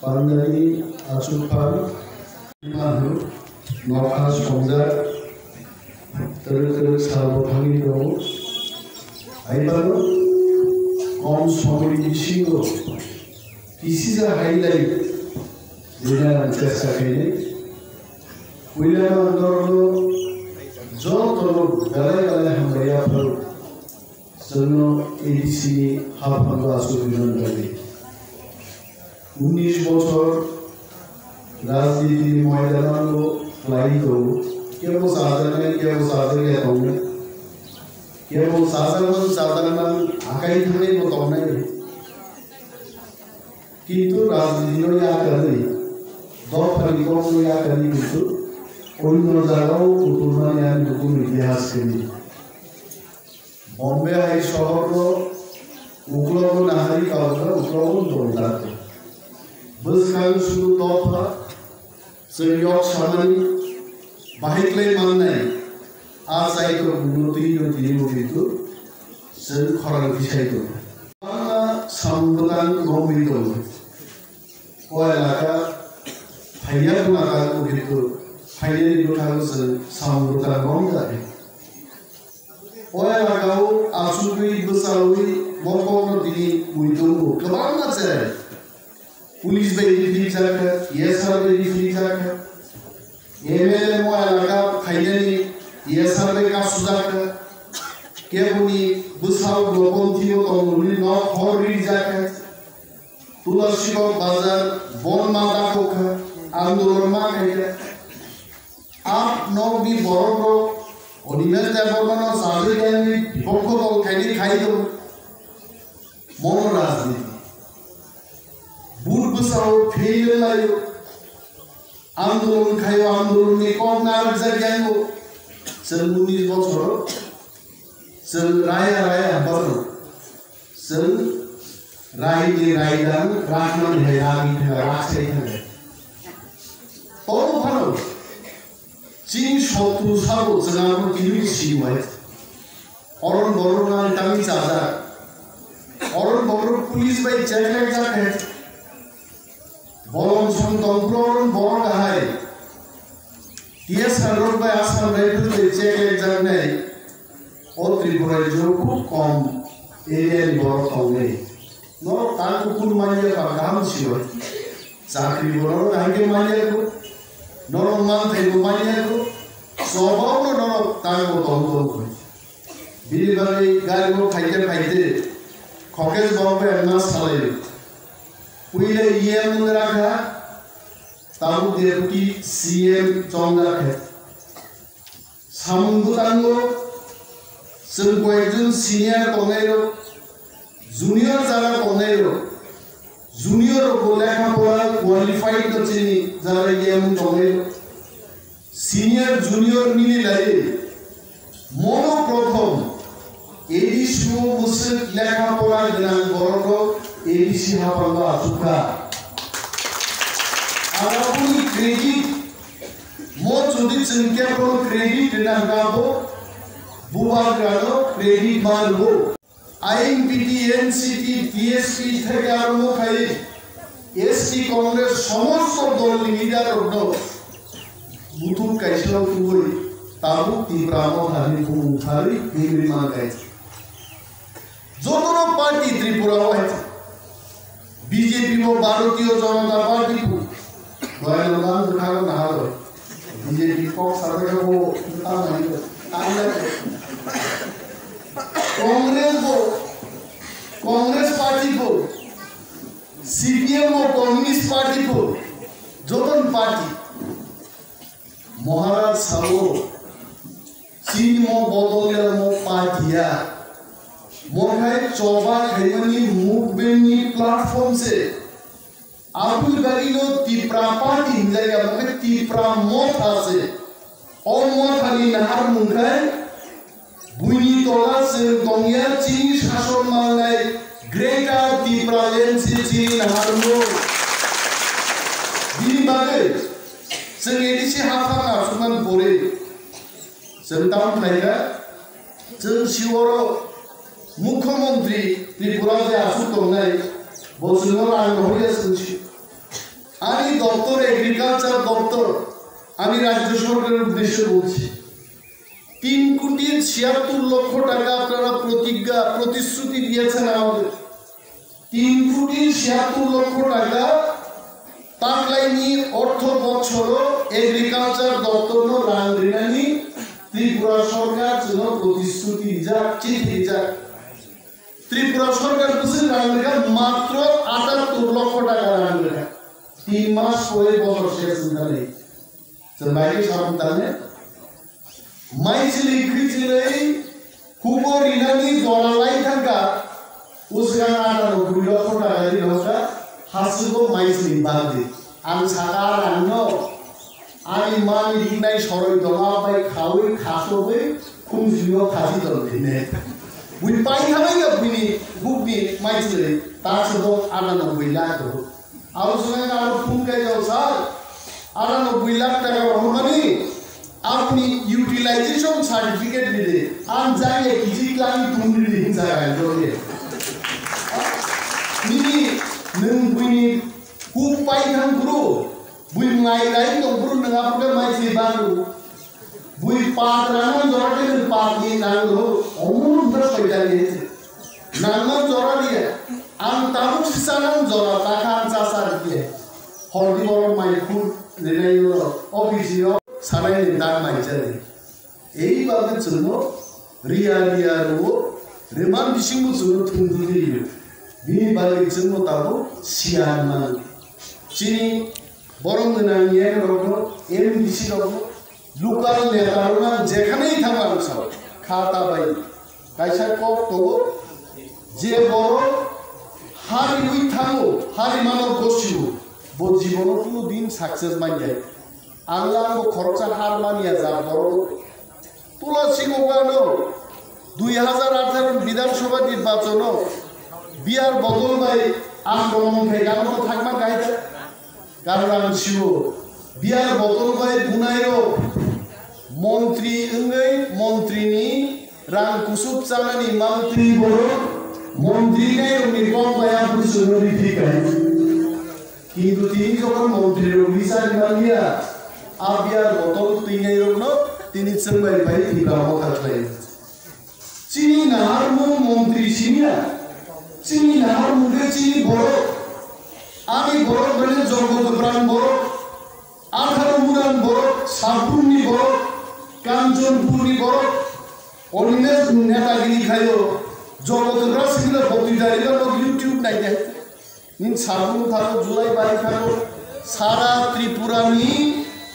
Pandai Asupan Mahu Noka Sonja Terus Salvo Hangi Dong Aibaro Om Somori Shingo This is a highlight Dina Chesa Kene William Andorno John Tolo Galay Galay Hambaya Pro Sono ADC Hapanga Subinan Gali 19 বছর রাজনীতির ময়দানে লাইত কেবল সাজানে তমনে কেবল সাজান আকাই থানে তমনে কিন্তু রাজনীতির আকারে দফারি কম আকারে কিন্তু অন্য জায়গাও তুলনায় আমি নতুন ইতিহাস করি বম্বে হাই শহর উগ্রব নাহারি কাউকে উগ্রব দৌড়াতে Buskan sudu topa, seryok samani, bahiklay manai, asai ko bunuti yo diyo itu, sen khorang kisai to. Mana sambutan gomi to, koi laka, phaya laka ko itu, phaya itu kalau sen sambutan gomi tadi. Koi laka o asuri besarui, mokong di uitungu, kemana macam? Police बेरिफिक जाकर ESR बेरिफिक जाकर MLA मो इलाका finally ESR बे का सुजाकर के बुनी बुसाव global थियो तो उन्हें नौ खौरी जाकर तुलसी बाजार बोन माता को आंदोलन में कहे आप नौ भी बड़ो ओडिमेल देवबर्मन साधु ज्ञानी पक्ष तो खाई दो मोनो राजनीति बुर बसाओ फेल लायो आंदोलन खायो आंदोलन में कौन नार जगेंगो चल 19 बछर चल राया बरो चल रायदान राखना है आगे राखसे है और भालो चीन शत्रु साबो जनाबो किलु सिवाय और बरो ना टामी चाजा और बरो पुलिस बाई चेक जाके Bolong Santongron Born High. Yes, I wrote by Assam Rifle, the check exam. All Tripura Joku come alien born away. No, Taku Mania Pagam Shiva. Sakri Boro, Hangi Maniaco, no month in Maniaco, so no Tango Tongo. Billy Gaigo Paite, Cockes Bombay and Masalay. Pile EM रखा ताबू deputy CM चौंग रखे सामुदांगो संकोएजुन senior तोंगेरो junior Zara तोंगेरो junior को लेखा पोला qualified तो चीनी Zara EM तोंगेरो senior junior मिली लाये mono प्रथम एडिशु मुस्लिम लेखा पोला जनान बोरो ABC Hapanga Asuka. Arapuni credit, more to this and careful credit in Angabo, Bubagado, credit Malbo. IMPT, NCT, TSP, Tagaro, ST Congress, Somos of the leader of those. Butu Kaisha Tui, Tabu, Tibramo, Hari, Himrimangai. Zono Party Tripura White. BJP को Bharatiya Janata party को गैरकानूनी दिखाना नहा दो BJP को सरकार को निकाल नहीं दो कांग्रेस पार्टी को CPM और कम्युनिस्ट पार्टी को जोधन पार्टी महाराज सालो चीन में बदलने में पार्टियां मोहाय चौबा खेमनी मूवमेंटनी प्लेटफॉर्म से आपुल बरीनो तीप्रा पार्टी इंजरिया मगे तीप्रा मोथा से और मोथानी नहर मुंगाय बुनी तोला से तोंगिया चीनी शासन मांगाय ग्रेटा तीप्रा लेन से चीनी नहर मो बिनी बागे संगेरी से हाथा ना सुमन बोरे संतान लाइका जन शिवरो मुख्यमंत्री त्रिपुरा जे आसु तोंनाय बसुनो आं होया संसि আমি দপ্তর এগ্রিকালচার দপ্তর আমি রাজ্য সরকারের উদ্দেশ্যে বলছি 3,76,00,000 টাকা আপনারা প্রতিশ্রুতি দিয়েছেন আমাদের 3,76,00,000 টাকা তাকলাইনি অর্থ বছর এগ্রিকালচার দপ্তর রাঙ্গিনানি ত্রিপুরা সরকার জন্য প্রতিশ্রুতি যা চিঠি যা ত্রিপুরা সরকার বলছে রাঙ্গিনা মাত্র 78,00,000 টাকা রাঙ্গিনা 3 মাস পরে বছর শেষ হয়ে বাইরে সাবধানে মাইছিলি খিচিলে খুবর ইনানি জড়ালাই থাকা উসগান 98,00,000 টাকা দিলকা হাসিবো মাইছিলি বাদে আম সাকা রান্নো আমি মানি দিনাই সরই দমা পাই খাওই খাসোবে খুমজিও খাসি দলদিনে বুই পাই খাবাই না বুনি বুকনি মাইছিলি তার সাথে 98,00,000 টাকা আলোচনায় আরো ফোন কে যাও স্যার 98,00,000 টাকা রহমানি আপনি ইউটিলাইজেশন সার্টিফিকেট দিলে আন যাইয়ে কিছু ক্লাইন তুমি দিন জায়গায় ধরে মিনি নং বুইনি হুক পাই থাম গুরু বুই মাই রাই তো গুরু নঙা পকে মাইছি বানু বুই পাত রান জরাতে পাত নি নাঙ্গো অমুন ধর সইটা নিয়েছে নাঙ্গ জরা দিয়ে আন তাবু সিসানাম জরা টাকা চাসার দিয়ে হরদি বড় মাই খুব নেনাইলো অফিসিও সারাই দাগ মাইচারে এইভাবে জন্য রিয়ারও রেমান বিশিংবু জন্য থুন্দুলি বিনি বাড়ির জন্য তাবো সিয়ান মান চিনি বরং নানিয়ে রকম এম বিশি রকম লোকাল নেতারা যেখানেই থাকার সব খাতা বাই কাইসা কক তো যে বড় হারি উই থামো হারি মানব গোষ্ঠী বো জীবন কোনো দিন সাকসেস মান যায় আল্লাহ খরচা হার মানিয়া যা বড় তুলসী গোগানো 2018 বিধানসভা নির্বাচন বিয়ার বদল ভাই আন্দোলন গান থাকবা গাইতে কারণ আমি শিব বিয়ার বদল ভাই বুনাইরো মন্ত্রী এঙ্গই মন্ত্রীনি রাং কুসুপ চানানি মন্ত্রী বড় মন্ত্রী নাই উনি কম ভাইয়া বুঝুনি ঠিক আছে কিন্তু তিনি যখন মন্ত্রীর বিচার মানিয়া আবিয়ার বদল তিনাই রকম তিনি চেম্বাই ভাই তিনটা কথা চাই চিনি নাহার মন্ত্রী চিনিয়া চিনি নাহার মুখে চিনি বড় আমি বড় বলে জগৎ প্রাণ বড় 18 মুরান বড় সাপুর্ণি বড় কাঞ্চনপুরি বড় অন্য নেতাগিরি খাইও জগৎ রাসিগুলো বক্তৃতা ইউটিউব নাই দেয় নিন সাপুন থাকো জুলাই বাড়ি থাকো সারা ত্রিপুরানি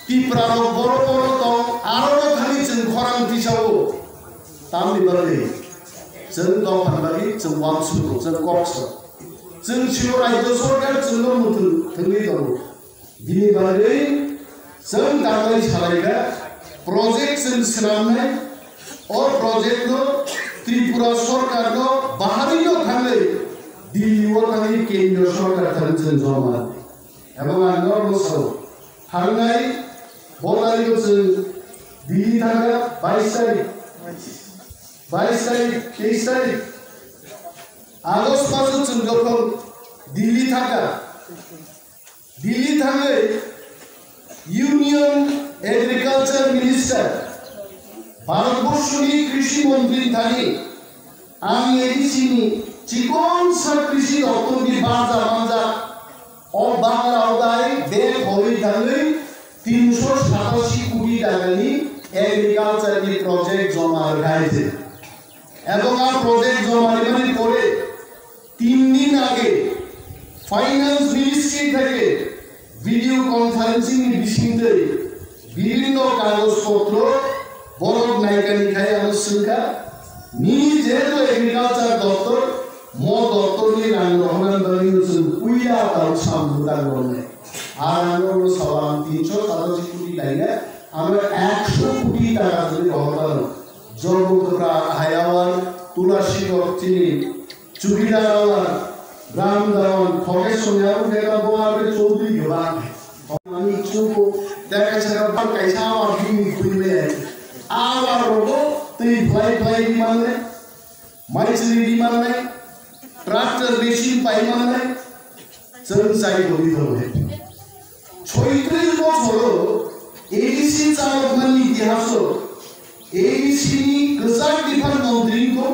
ত্রিপুরার বড় বড় তো আরো খালি जों খরাং দিছাও তামনি বারে जों দফান বাড়ি जों ওয়ানসুরো जों কক্স जों শিও রাজ্য সরকার जोंल মুথু थंगै दं दिनै बारे जों दाङै सालायगा प्रजेक्ट जों सिनामनाय अ प्रजेक्ट नो त्रिपुरा सरकार नो बाहारिनो थाङै दिल्लीआव थाङै केन्द्र सरकार थाङै जों जमा এবং আঙ্গর বছর थांनाय বলারিও जों दिल्ली थाङा 22 तारिख 23 तारिख আগস্ট মাসে जों যখন दिल्ली थाङा दिल्ली थाङै ইউনিয়ন এগ্রিকালচার মিনিস্টার ভারতবর্ষের কৃষি মন্ত্রী থাকি আমি এদিছিনি চিকন সা কৃষি অর্থনীতি বাজা ও বাংলা আওতায় বের হয়ে থাকলে 387 কোটি টাকানি এগ্রিকালচার প্রজেক্ট জমা রাখছে এবং আর প্রজেক্ট জমা রাখার পরে 3 দিন আগে ফাইন্যান্স মিনিস্ট্রি থেকে ভিডিও কনফারেন্সিং বিষয়তে বিভিন্ন কাগজপত্র বড় নায়িকানি খায় আনুষ্ঠানিকা নিজে তো এগ্রিকালচার দপ্তর দপ্তর নিয়ে নাম রহমান বাড়িয়েছেন কুইয়া তার সামনে গরমে আর আমরা সবাই 387 কোটি টাকা আমরা 100 কোটি টাকা যদি রহমান জগৎরা হায়াওয়ান তুলাসী চিনি চুকিদার রাম দাওয়ান খগেশ্বর নেতা বোয়ারে চৌধুরী গবান আমি চুকো দেখা ছাড়া কাইসা আর দিন কইলে আবার রবো তুই ফ্লাই দি মানে মাইসলি দি মানে ট্রাক্টর মেশিন পাই মানে जों जाय बदि दं 36 বছর एडीसी चालकमाननि इतिहासाव एडीसीनि गोजान बिफान मन्त्रिखौ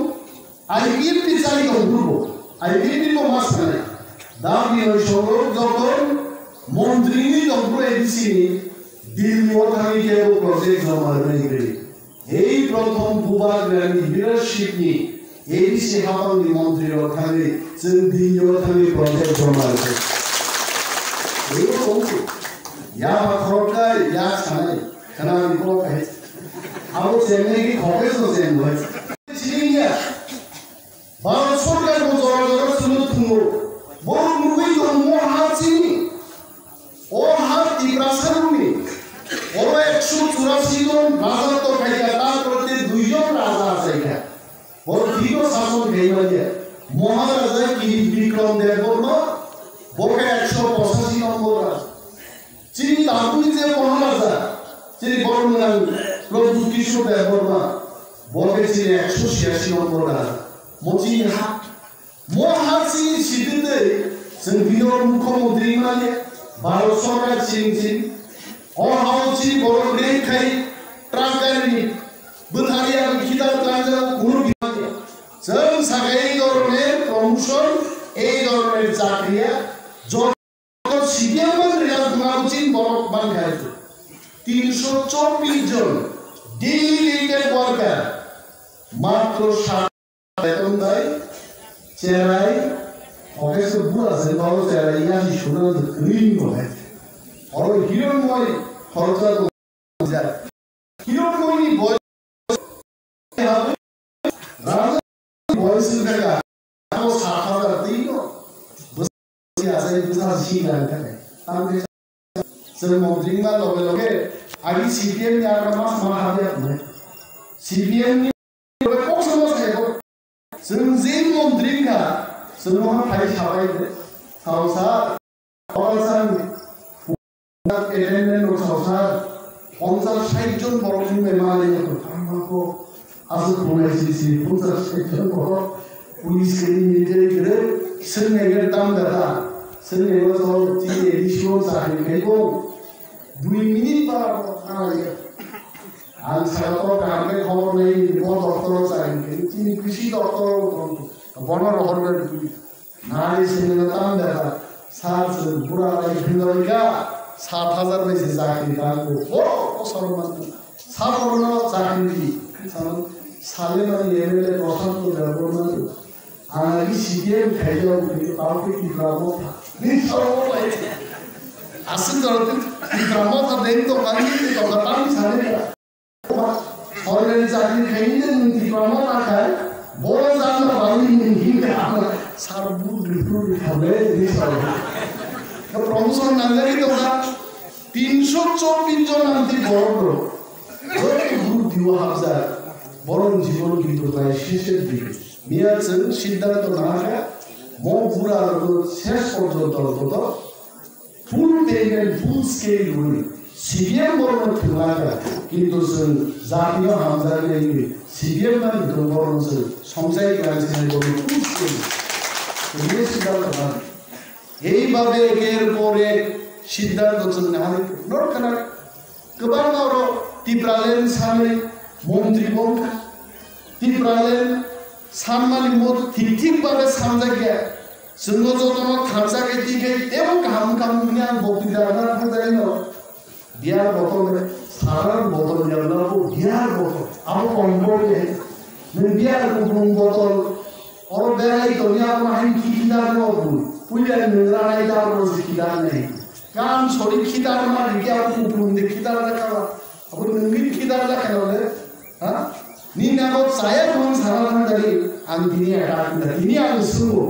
आईपीएफनि जायगायाव दोनबो आईपीएफनिखौ मा सानो दा बियो समाव যখন मन्त्रिनि दंब्रो एडीसीनि दिल्लीयाव थांनि जेबो प्रजेक्ट जमा होनाय এই প্রথম বুবাগ্রানি লিডারশিপনি एडीसी हाबांनि मन्त्रियाव थांनि जों दिल्लीयाव थांनि प्रजेक्ट जमा होयो या खर'खाय या सानाय खोनानि खर'खाय आरो जेंनानि खर'खायसो जेंनाय सिनिया भारत सरकारखौ जरा जरा सुनो थुङो बर' मुगै दं महाचिनि अहा तिब्रासारुनि और 184 জন রাজা তো খাইয়া তার প্রতি 2 জন রাজা আছে এটা বড় দীর্ঘ শাসন গাইবাইয়া মহারাজা কিরিট বিক্রম দেববর্মা বকে 185 নম্বর রাজা যিনি তারুণী যে মহারাজা যিনি বর্ণনা প্রভু কৃষ্ণ দেববর্মা বকে ছিলেন 186 নম্বর রাজা মচিহা মহাসি সিদ্ধিতে जों बिनर मुख्यमंत्री माने भारत सरकार सिंसिं अहाउची बर' रेखाय ट्राकानि बोथारिया खिदार क्लांजा गुरु बिमानि जों सागाय धरने प्रमोशन এই ধরনের চাকরিয়া যত সিনিয়র মন্ত্রীরা গুণাউচিন বড় বাংলাদেশে 324 জন ডেলিগেটেড ওয়ার্কার মাত্র 7 বেতন দেয় চেরাই অফিসে বুড়া আছে বড় চেরাই ইয়ানি শুনে গ্রিন হয় और हिरणमय खर्चा যায় হিরণময়নি বয়স হবে রাজা বয়স টাকা 7,000 দিন বসে আছে দুটা সিনা থাকে তাহলে जों মন্ত্রীমা লগে লগে আগে সিপিএম নি আর মাস মা হাতে আছে সিপিএম নি কখনো থাকো जों যে মন্ত্রীকা जों ফাই সাবাই সাউসা অবসান এলেন নসার 50-60 জন বড় মেমানে আমাকে আজ কোনাইছি 50-60 জন বড় পুলিশ কেনি মিলিটারি করে সেনেগের দাম দাদা সেনেগের তো চিনি এডিশন চাকরি খাইবো 2 মিনিট পর আয় আর সারা কামে খবর নেই বড় দপ্তর চাকরি চিনি কৃষি দপ্তর বড় রহনের নারী সেনেগের দাম দাদা সার পুরা লাই ভিন্দরিকা 7,000 বেশি চাকরি দাঁড়ো বড় সম্মান সাধারণ চাকরি সালে মানে এমএলএ প্রশান্ত দেববর্মা আনারি সিপিএম খাইলেও কিন্তু কাউকে কি গ্রামও আসেন ধরতে গ্রামও দেন তো কাজে তো কাটান সালে সরকারি চাকরি খাইলে নীতি গ্রামও না খায় বড় জানা বাড়ি নীতি সারবুর রিপুর খাবে প্রমোশন নাজারি তোমরা 324 জন আন্তি বড় গুরু দিও হাজার বরং জীবন কিন্তু প্রায় শেষের দিকে মিয়াছেন সিদ্ধান্ত না হয় মপুরা শেষ পর্যন্ত তো ফুল পেমেন্ট ফুল স্কেল রুল সিবিএম বরং খেলাটা কিন্তু জাতীয় হামজার নেই সিবিএম মানে বরং সংসারিক রাজনীতি বরং ফুল স্কেল সিদ্ধান্ত না এইভাবে এর পরে সিদ্ধান্ত নেওয়া নরকানা গোবাं আরো টিপ্রালেন সামনে মন্ত্রী বন্ধা টিপ্রালেন সামমানি মত ঠিকভাবে সামজাগে जोङो যতন খামজাগে দিকে এবং কাম কামনি আন বক্তৃতা না থাকাইল বিয়ার বোতল সারার বোতল জানা বিয়ার বোতল আরো কম করে বিয়ার বোতল और बेराई तो या माहिन खिदार नो पुले निरानाय दार रोज खिदार नहीं काम छोड़ी खिदार मार क्या पुपुन दे खिदार रखा अब नंगी खिदार रखा ले हां नी ना को साया कोन सारा दरी आन दिनी अटाक दिनी आन सुनो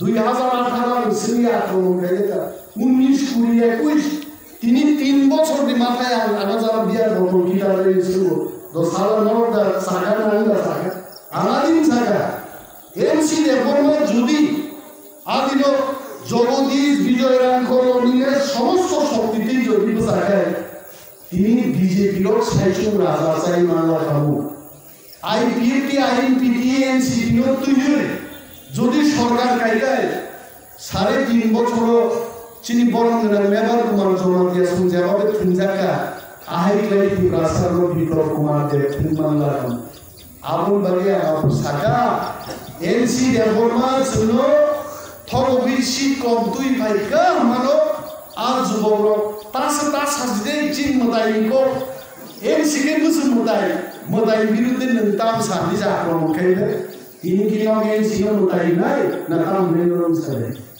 2018 সিরিয়া তো গেলেটা 19 কুড়িয়ে 21 তিনি 3 বছর দি মাথায় আনা যারা বিয়ার বড় খিদার শুরু 10 সাল নরদা সাকা না সাকা আলাদিন সাকা এমসি দেববর্মা যদি আদিল জগদীশ বিজয়রাঙ্কর অনিলের সমস্ত শক্তিতেই জড়িত থাকেন তিনি বিজেপির শাসন রাজা চাই মানলা খাবো আইপিএফটি আইএনপিটি এনসিপিও তৈরি যদি সরকার কায়দায় 3.5 বছর Chini borong dengan mebar kumar jono dia sunjaya obat tunjaka ahai klai di rasa ro bikro kumar dia firman lakum abun bagia abu saka NC dia borma suno thoro bisi kom tui baika mano ar juboro tas hasde chin modai ko NC ke musun modai birude nentam sandi jakro mukhaide ini kilo NC no modai nai na tam menom sare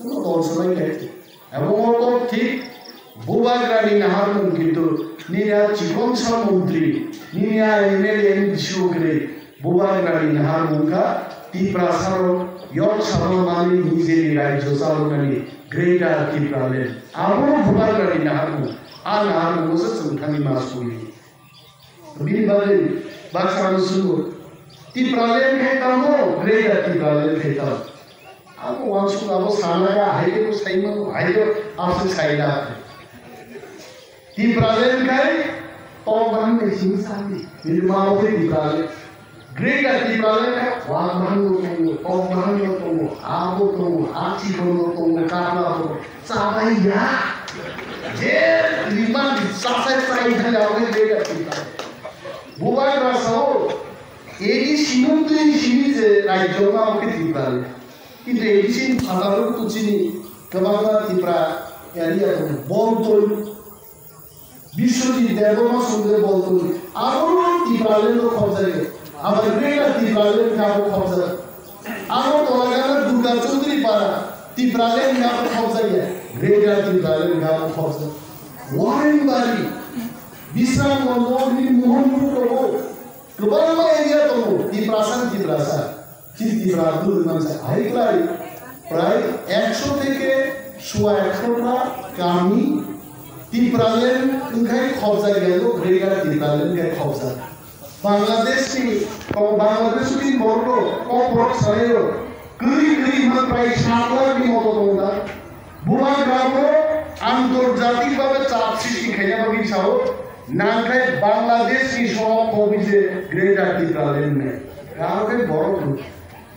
semua tahun sebelumnya, abang orang ঠিক bubagrani naharun gitu, niya cikong sa menteri, niya MLA disuruh bubagrani naharun ka, di prasaro yok sabun mani nizeri rai josalo nani greater di pralen, abang bubagrani naharun, naharun musa sengkani masuk. Begini balik, bahasa Rasul, di pralen kita greater di pralen kita. Aku langsung aku sana ya, hari itu saya mau, hari itu aku saya di Brazil kai, orang di sini sandi, di mana di Brazil, Greater di Brazil kai, orang tunggu, aku tunggu, aci tunggu, karena tunggu, sampai ya, lima sampai saya dah Greater di Brazil, bukan rasa, ini sini tu sini je, raja orang di Brazil. Kita ini father tu sini kebanggaan tipra yang dia tu bolton, bisu di dewa masuk bolton. Aku tipra lelu khawzai, apa mereka tipra lelu kamu khawzai. Aku tolakkan Durga Chaudhary para tipra lelu kamu khawzai, mereka tipra lelu kamu khawzai. Warren Bari, bisa ngomong di muhun kamu, kebanggaan dia tu tiprasan. Kiti beradu dengan saya lagi, pray 100 থেকে 100টা kami di Pralen enggak khawza gelo greater di Pralen enggak khawza. Bangladesh ni, kalau Bangladesh ni bordo, kalau saya kiri pray 7 di motor tongda, bukan kamu antarjatik bagai cap sisi kaya bagi sao, nangkai Bangladesh ni soal kopi je greater di Pralen ni, kalau kan bordo.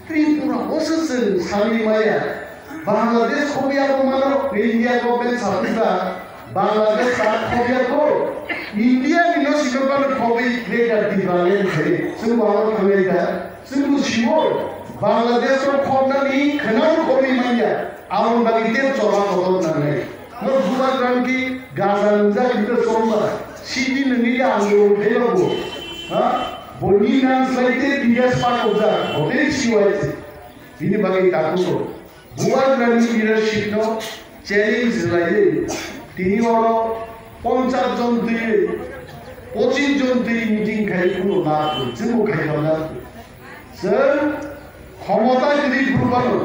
Tripura, osesen, sami maya. Bangladesh kopiya ko mano, India ko ben sapita. Bangladesh saat kopiya ko, India ni no sikapan kopi greater di Bangladesh hai. Semua orang Amerika, semua siwor. Bangladesh ko kopna ni kenal kopi maya. Awan bagi tem coba kotor nangai. Nor bukan ranki Gaza nza kita somba. Sidi nengi anglo belago. Boni translate bias pakoza, hotel siwai. Ini bagi takut. Buat rani leadership no challenge lagi. Tini orang 50 জন থেকে 25 জন থেকে meeting খাই কোনো না করে, যেমন খাই না। Sir ক্ষমতা যদি প্রবানো,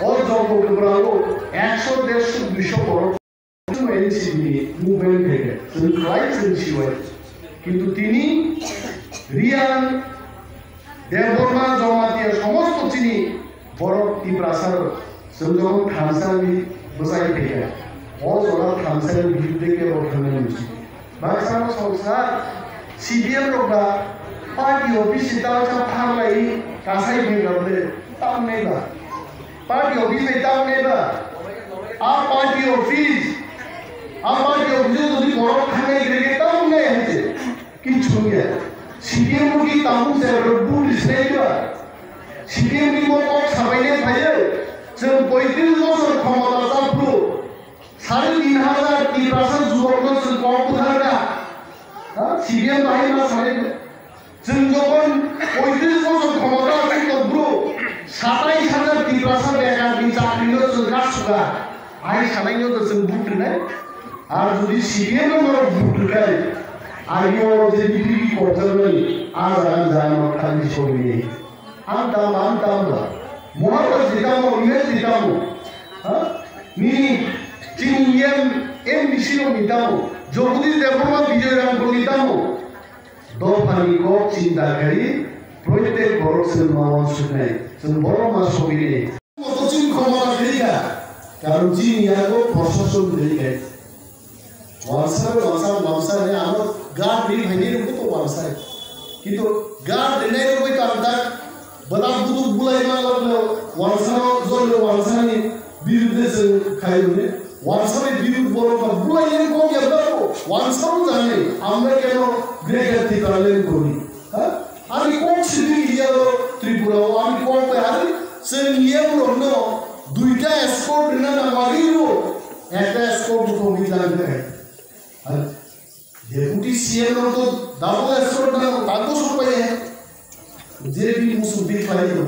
ওর জগৎ প্রবানো 100, 150, 200 বড় এনসিপি মুভমেন্ট থেকে, ক্রাইসিস সিওয়াই। কিন্তু তিনি রিয়াল দেববর্মা জমাতিয়া সমস্ত চিনি বড় তীব্রাসার যখন খানসানি বোঝাই থেকে অজরা খানসানের বিরুদ্ধে কেবল খানের উচিত বাক্সানো সংসার সিবিএম লোকরা পার্টি অফিসে তাও থাকলাই কাছাই ভেঙে তাও নেবা পার্টি অফিসে তাও নেবা আর পার্টি অফিস যদি বড় খানে গেলে তাও নেই হচ্ছে কিছু নেই CPM की तामु से रब्बू डिस्ट्रेक्टर CPM की वो कौन सबाइने भाई जब 35 बছর ক্ষমতা চাপলো 3,500 3% যুবকদের से कौन उधारना CPM भाई ना सारे जों যখন 35 বছর ক্ষমতা চাপলো 27,000 3% বেকার দি চাকরিও जों গাছুগা আই সানাইও তো जों বুটনাই আর যদি CPM এর বুটকাই Ayo jadi diri korban azan zaman kali sore. Antam lah. Muhammad ditamu, ini ditamu. Ni cingiem bisino ditamu. Jodi deborma Vijay Ramko ditamu. Dopani ko cinta kari, proyek borok semua sunai, semua masuk ini. Motocin komara kerja, kalau cini aku proses kerja. Wangsa ni amat guard ni hanya itu tu wangsa. Kita guard ni itu kita antar, balap butuh bulai malam le wangsa zon le wangsa ni birude जों खायने वानसाबे बिरुद बरबा बुलायन को गेबारो वानसाबो जाने আমরা কেন Gregor থিতালেন করি হ্যাঁ আমি কোন সিটি গিয়ালো ত্রিপুরা আমি কোন পারে जों নিয়মরনো দুইটা এসকর্ট না মাগিরো একটা এসকর্ট তো মিলাবে আর ডেপুটি সিএম তো ডাবল এসকর্ট না তাতো সুপায় যে বি মুসুবি খাইলো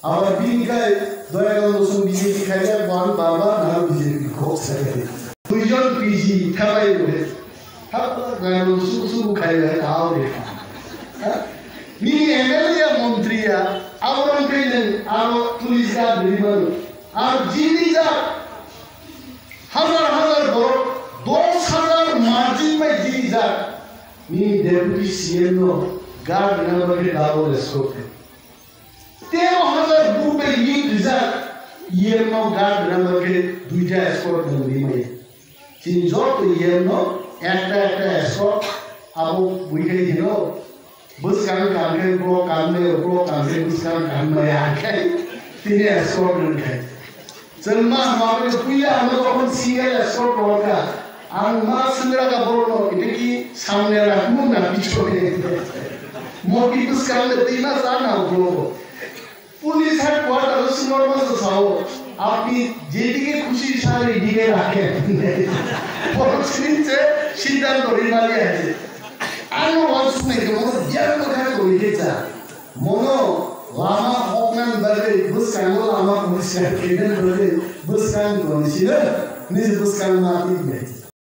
আবার বিনকায় দয়াগাল মুসুম বিজেপি খাইলে বান বাবা না বিজেপি খোঁজে দুইজন পিজি থাবাই বলে থাবা গায়ল সুসু খাইলে আওরে নি এমএলএ মন্ত্রীয়া আবরণ কইলেন আর পুলিশ গার্ড বিমান আর জিনিজা হাজার হাজার বড় 10,000 মার্জিন মে জিনিজা নি ডেপুটি সিএম গার্ড নামকে ডাবল এসকর্ট 13,000 গ্রুপে লিড রিজার্ভ ইয়েনো গার্ড নামকে দুইটা এসকর্ট নিয়ে চিন যত ইয়েনো একটা একটা এসকর্ট আবু বুইখাই দিল bus kan kamne pro kamne bus kan kamne akai tini escort kai selma hamare puya amro kon single escort hoga amma sindra ka bolo ite ki samne rakhu na pichone moki bus kan le tina sana bolo police headquarter सुनरमा छाओ আপনি যেদিকে খুশি সারে দিকে রাখেন পরশিনতে সিদ্ধান্ত রিমালি আছে আনো ওয়াসনে মনো জানো খায় কইতেছা মনো লামা হকমান বারে বুসকানো লামা পুলিশ কেন বলে বুসকান কোনছিল নিজ বুসকান না দিবে